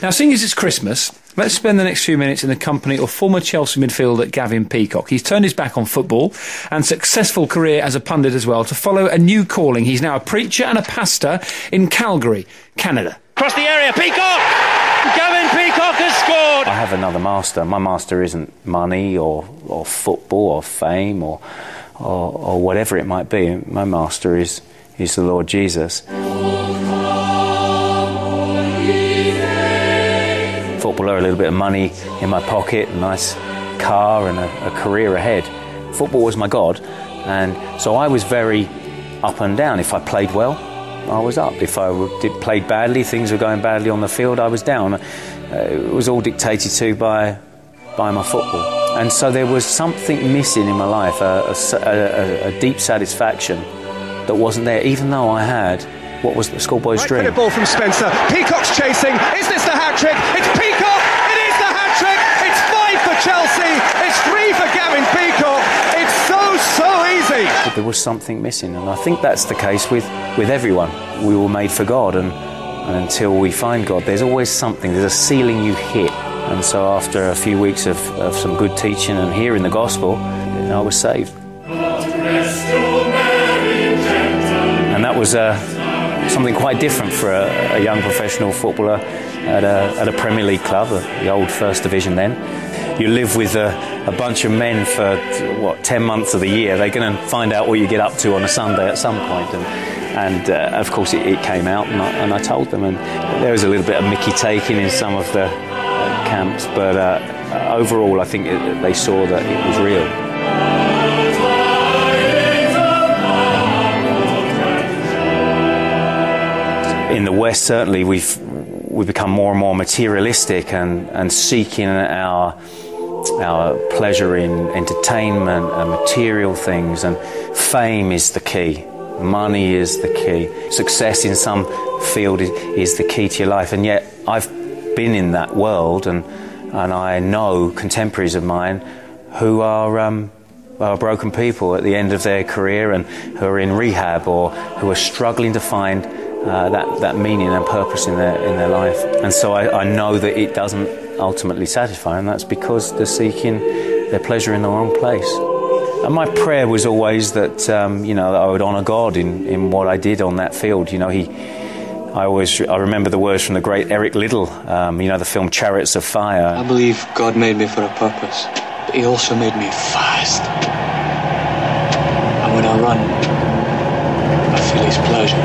Now, seeing as it's Christmas, let's spend the next few minutes in the company of former Chelsea midfielder Gavin Peacock. He's turned his back on football and successful career as a pundit as well to follow a new calling. He's now a preacher and a pastor in Calgary, Canada. Across the area, Peacock! Gavin Peacock has scored! I have another master. My master isn't money or football or fame or whatever it might be. My master is the Lord Jesus. Footballer, a little bit of money in my pocket, a nice car and a career ahead. Football was my God, and so I was very up and down. If I played well, I was up. If I played badly, things were going badly on the field, I was down. It was all dictated to by my football. And so there was something missing in my life, a deep satisfaction that wasn't there, even though I had what was the schoolboy's dream. Right, ball from Spencer. Peacock's chasing. Is this the hat-trick? It's Peacock! It is the hat-trick! It's 5 for Chelsea. It's 3 for Gavin Peacock. It's so easy. But there was something missing, and I think that's the case with everyone. We were made for God, and until we find God, there's always something. There's a ceiling you hit. And so after a few weeks of some good teaching and hearing the gospel, I was saved. And that was something quite different for a young professional footballer at a Premier League club, the old First Division then. You live with a bunch of men for, 10 months of the year. They're going to find out what you get up to on a Sunday at some point. And of course it came out, and I told them. And there was a little bit of mickey taking in some of the camps, but overall I think they saw that it was real. In the West, certainly, we've become more and more materialistic and seeking our pleasure in entertainment and material things, and fame is the key. Money is the key. Success in some field is the key to your life. And yet I've been in that world, and I know contemporaries of mine who are broken people at the end of their career, and who are in rehab, or who are struggling to find that meaning and purpose in their life. And so I know that it doesn't ultimately satisfy, and that's because they're seeking their pleasure in the wrong place. And my prayer was always that that I would honour God in what I did on that field. I remember the words from the great Eric Liddell, the film Chariots of Fire. I believe God made me for a purpose, but he also made me fast. And when I run, I feel his pleasure.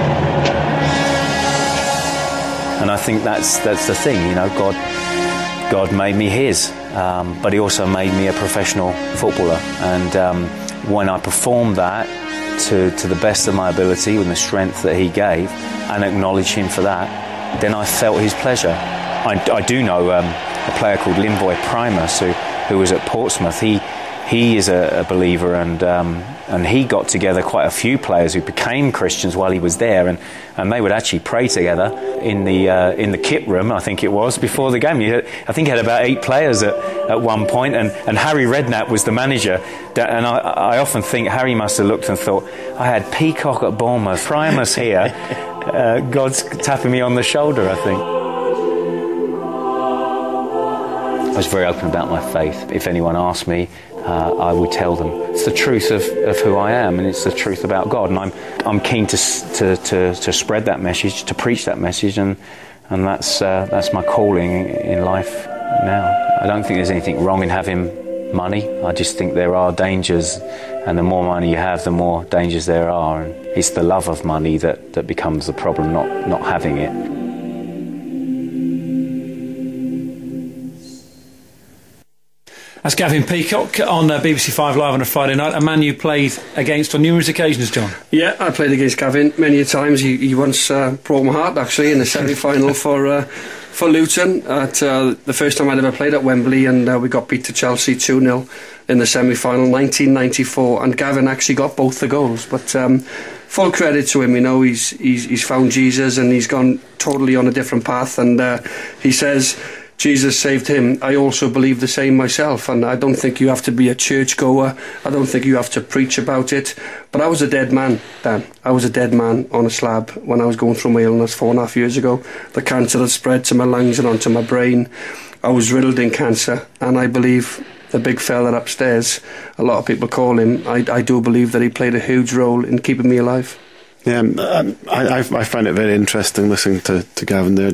And I think that's the thing, God made me his, but he also made me a professional footballer. And when I performed that to the best of my ability, with the strength that he gave, and acknowledge him for that, then I felt his pleasure. I do know a player called Linvoy Primus who was at Portsmouth. He is a believer, and he got together quite a few players who became Christians while he was there, and they would actually pray together in the kit room, I think it was, before the game. I think he had about 8 players at one point, and Harry Redknapp was the manager. And I often think Harry must have looked and thought, I had Peacock at Bournemouth, Primus here. God's tapping me on the shoulder, I think. I was very open about my faith. If anyone asked me, I would tell them it's the truth of who I am, and it's the truth about God. And I'm keen to spread that message, to preach that message, and that's my calling in life now. I don't think there's anything wrong in having money. I just think there are dangers, and the more money you have, the more dangers there are. And it's the love of money that becomes the problem, not having it. That's Gavin Peacock on BBC 5 Live on a Friday night, a man you played against on numerous occasions, John. Yeah, I played against Gavin many a times. He once broke my heart, actually, in the semi-final for Luton at the first time I'd ever played at Wembley, and we got beat to Chelsea 2-0 in the semi-final, 1994, and Gavin actually got both the goals. But full credit to him, he's found Jesus, and he's gone totally on a different path, and he says Jesus saved him, I also believe the same myself, and I don't think you have to be a churchgoer. I don't think you have to preach about it. But I was a dead man, Dan. I was a dead man on a slab when I was going through my illness 4.5 years ago. The cancer had spread to my lungs and onto my brain. I was riddled in cancer, and I believe the big fella upstairs, a lot of people call him, I do believe that he played a huge role in keeping me alive. Yeah, I find it very interesting listening to Gavin there.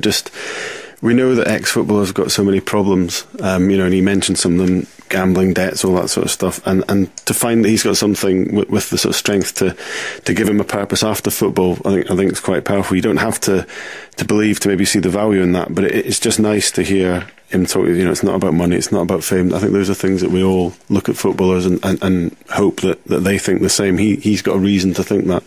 We know that ex-footballers have got so many problems, and he mentioned some of them, gambling debts, all that sort of stuff, and to find that he's got something with the sort of strength to give him a purpose after football, I think it's quite powerful. You don't have to believe to maybe see the value in that, but it's just nice to hear him talk. It's not about money, it's not about fame. I think those are things that we all look at footballers and hope that they think the same. He's got a reason to think that.